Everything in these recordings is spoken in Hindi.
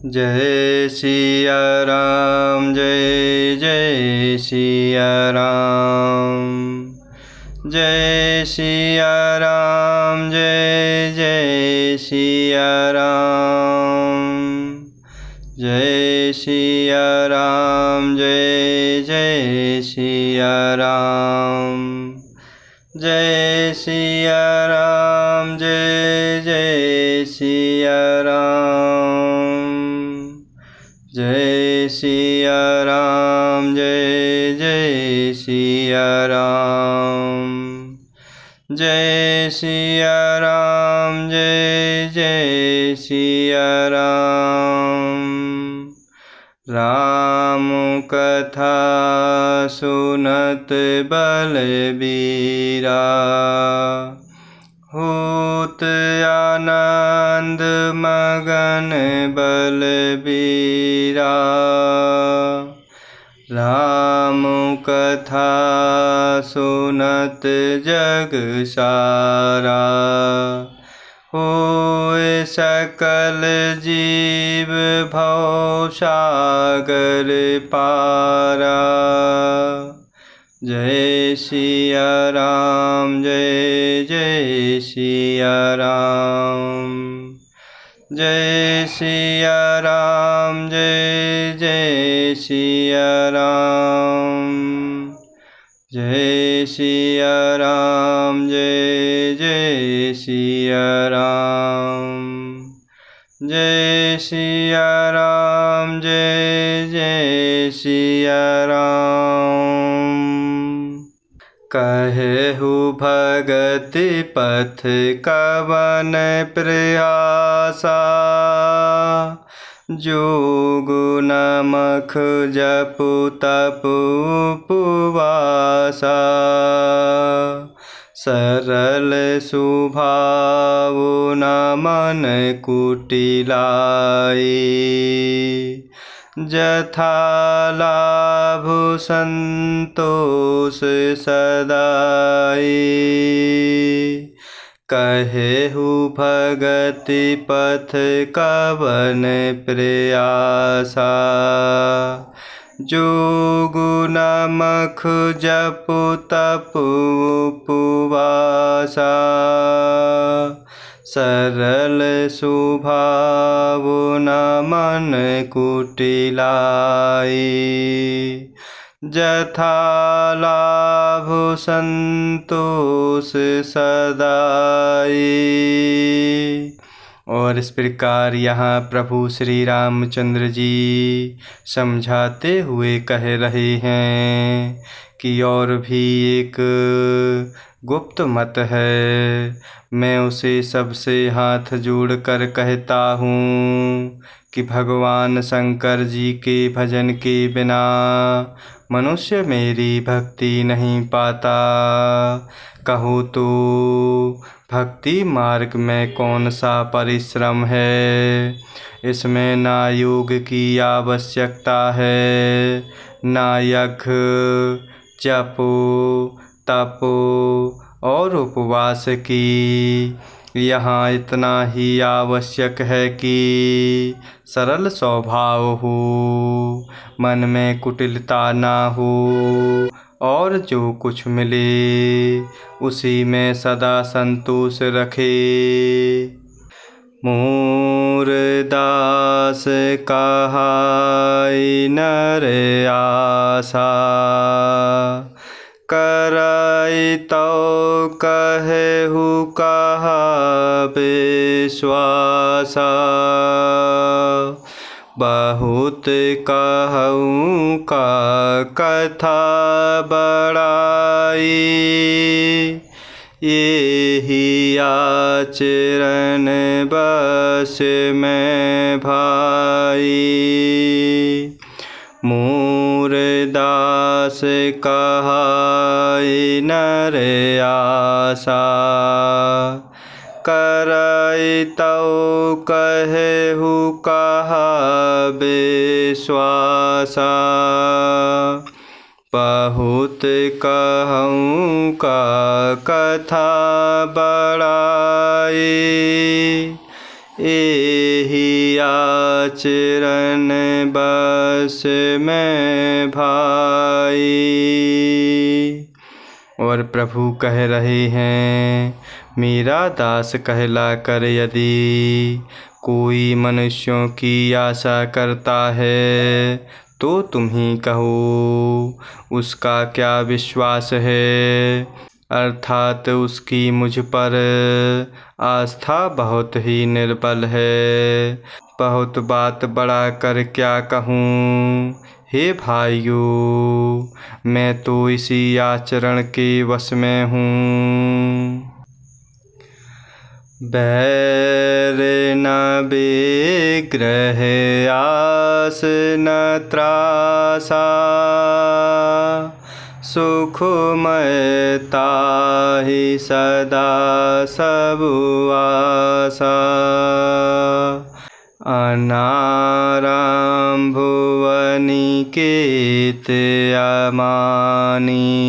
जय सिया राम, जय जय सिया राम। जय सिया राम, जय जय सिया राम। जय सिया राम, जय जय सिया राम। जय सिया राम, जय जय सिया राम। जय सिया राम, जय जय सिया राम। जय सिया राम, जय जय सिया राम। राम कथा सुनत बलबीरा, होत आनंद मगन बलबीरा। राम कथा सुनत जग सारा, होए सकल जीव भव सागर पारा। जय सिया राम, जय जय सिया राम। जय सिया राम, जय जय सिया राम। जय सिया राम, जय जय सिया राम। जय सिया राम, जय जय सिया राम। कहेहु भगति पथ कवन प्रयासा, जोगु नमख जपु तपु उपवासा। सरल स्वभाव न मन कुटिलाई, जथा लाभ संतोष सदाई। कहेहु भगति पथ कवन प्रयासा, जोगु नमख जपु तपु उपवासा। सरल स्वभाव न मन कुटिलाई, जथा लाभ संतोष सदाई। और इस प्रकार यहाँ प्रभु श्री रामचंद्र जी समझाते हुए कह रहे हैं कि और भी एक गुप्त मत है, मैं उसे सबसे हाथ जोड़कर कहता हूँ कि भगवान शंकर जी के भजन के बिना मनुष्य मेरी भक्ति नहीं पाता। कहो तो भक्ति मार्ग में कौन सा परिश्रम है। इसमें ना योग की आवश्यकता है, ना यज्ञ जपो तपो और उपवास की। यहाँ इतना ही आवश्यक है कि सरल स्वभाव हो, मन में कुटिलता ना हो, और जो कुछ मिले उसी में सदा संतोष रखे। मोर दास कहाई नर आशा, कराई तो कहेहु कहा विश्वासा। बहुत कहूँ का कथा बड़ाई, यही आचरण बस में भाई। मोर दास कहाई नर आशा, कराई तो कहेहु कहा विश्वासा। बहुत कहूँ का कथा बड़ाई, एहि आचरण बस में भाई। और प्रभु कह रहे हैं, मेरा दास कहला कर यदि कोई मनुष्यों की आशा करता है तो तुम ही कहो उसका क्या विश्वास है, अर्थात उसकी मुझ पर आस्था बहुत ही निर्बल है। बहुत बात बढ़ा कर क्या कहूँ, हे भाइयों, मैं तो इसी आचरण के वश में हूँ। बैर न विग्रह आस न त्रासा, सुखमय ताहि सदा सब आसा। अनाराम भुवनिकेत अमानी,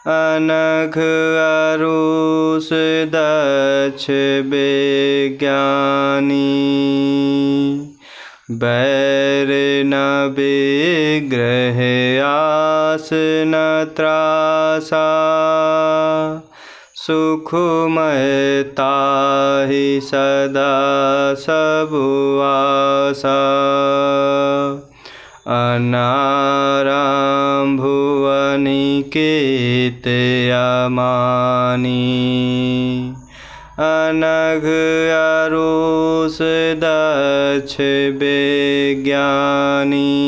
अनघ अरुष दक्ष विज्ञानी। बैर न विग्रह आस न त्रासा, सुखमय ताहि सदा सब आसा। अनाराम भुवनिकेत अमानी, अनघ अरुष दक्ष विज्ञानी।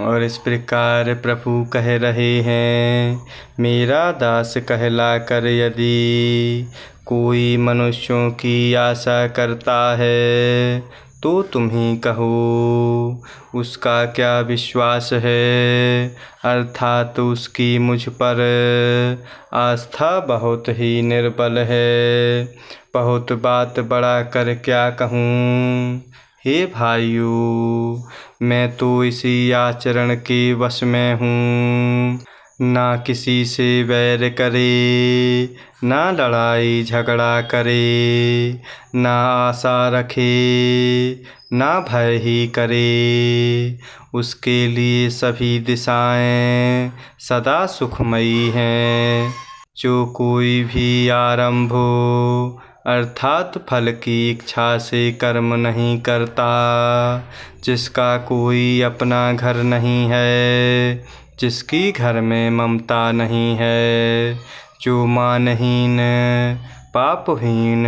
और इस प्रकार प्रभु कह रहे हैं, मेरा दास कहला कर यदि कोई मनुष्यों की आशा करता है तो तुम ही कहो उसका क्या विश्वास है, अर्थात उसकी मुझ पर आस्था बहुत ही निर्बल है। बहुत बात बढ़ा कर क्या कहूँ, हे भाइयों, मैं तो इसी आचरण के वश में हूँ। ना किसी से वैर करे, ना लड़ाई झगड़ा करे, ना आशा रखे, ना भय ही करे। उसके लिए सभी दिशाएं सदा सुखमयी हैं। जो कोई भी आरंभ हो, अर्थात फल की इच्छा से कर्म नहीं करता, जिसका कोई अपना घर नहीं है, जिसकी घर में ममता नहीं है, जो मानहीन, पापहीन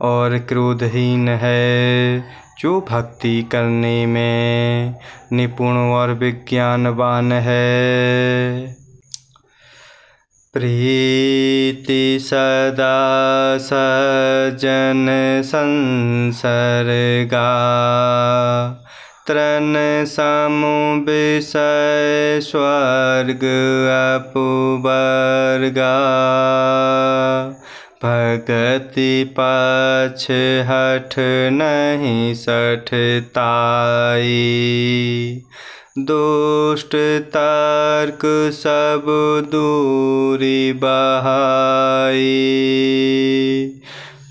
और क्रोधहीन है, जो भक्ति करने में निपुण और विज्ञानवान है। प्रीति सदा सज्जन संसर्गा, तृण समु विषय स्वर्ग अपुवर्गा। भगति पक्ष हठ नहीं सठताई, दुष्ट तर्क सब दूरी बहाई।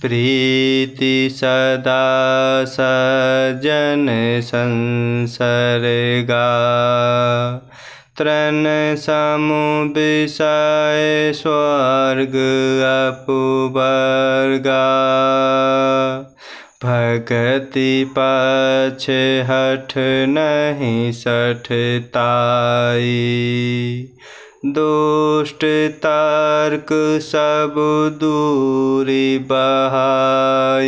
प्रीति सदा सज्जन संसर्गा, तृण समु विषय स्वर्ग अपुवर्गा। भगति पक्ष हठ नहीं सठताई, दुष्ट तर्क सब दूरी बहाई।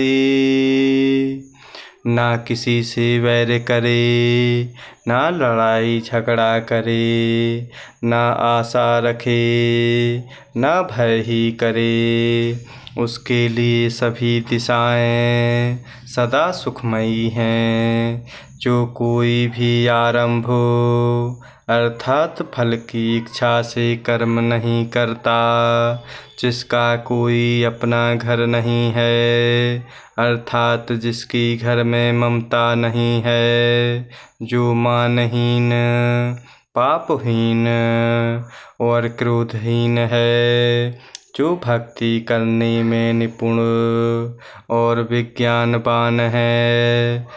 ना किसी से वैर करे, ना लड़ाई झगड़ा करे, ना आशा रखे, ना भय ही करे। उसके लिए सभी दिशाएं सदा सुखमयी हैं। जो कोई भी आरंभ हो, अर्थात फल की इच्छा से कर्म नहीं करता, जिसका कोई अपना घर नहीं है, अर्थात जिसकी घर में ममता नहीं है, जो मानहीन, पापहीन और क्रोधहीन है, जो भक्ति करने में निपुण और विज्ञानवान है,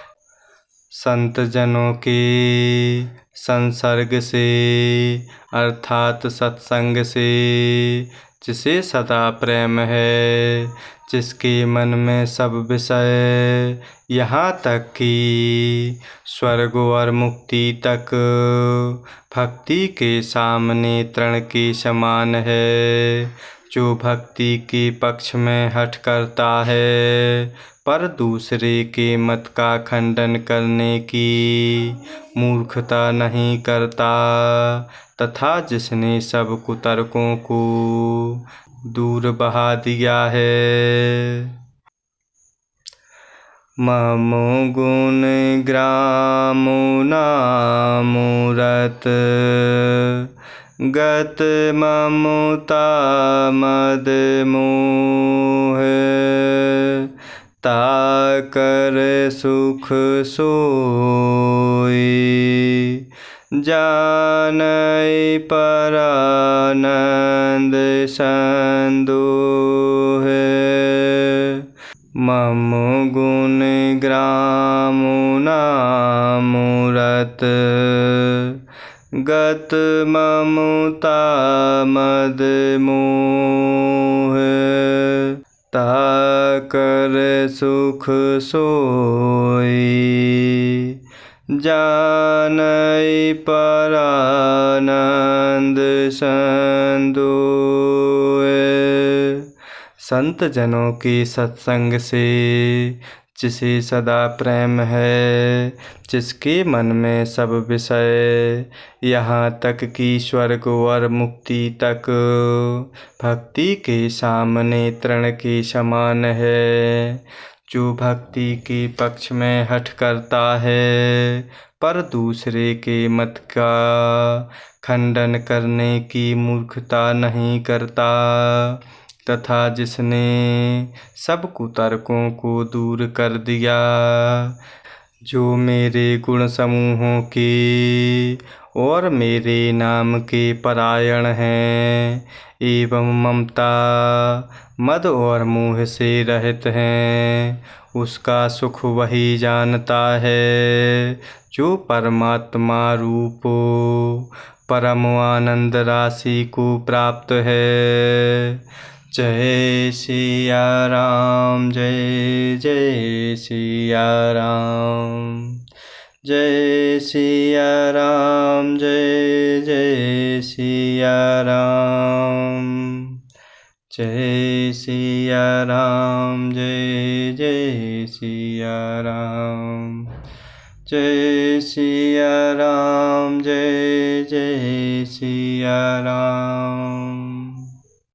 संत जनों के संसर्ग से अर्थात सत्संग से जिसे सदा प्रेम है, जिसके मन में सब विषय यहाँ तक कि स्वर्ग और मुक्ति तक भक्ति के सामने तृण के समान है, जो भक्ति के पक्ष में हठ करता है पर दूसरे के मत का खंडन करने की मूर्खता नहीं करता, तथा जिसने सब कुतर्कों को दूर बहा दिया है। ममो गुण ग्रामो नामूरत गत ममता मद मोह ताकर सुख सोई जानई परानंद संदोह। मम गुण ग्रामो नामूरत गत ममता मद मोह ताकर सुख सोई जानई परानंद संदोह। संत जनों के सत्संग से जिसे सदा प्रेम है, जिसके मन में सब विषय यहाँ तक कि स्वर्ग और मुक्ति तक भक्ति के सामने तृण के समान है, जो भक्ति के पक्ष में हठ करता है पर दूसरे के मत का खंडन करने की मूर्खता नहीं करता, तथा जिसने सब कुतर्कों को दूर कर दिया, जो मेरे गुण समूहों के और मेरे नाम के परायण हैं एवं ममता मद और मोह से रहित हैं, उसका सुख वही जानता है जो परमात्मा रूप परम आनंद राशि को प्राप्त है। जय सिया राम, जय जय सिया राम, जय सिया राम, जय जय सिया राम, जय सिया राम, जय जय सिया राम, जय सिया राम, जय जय सिया राम।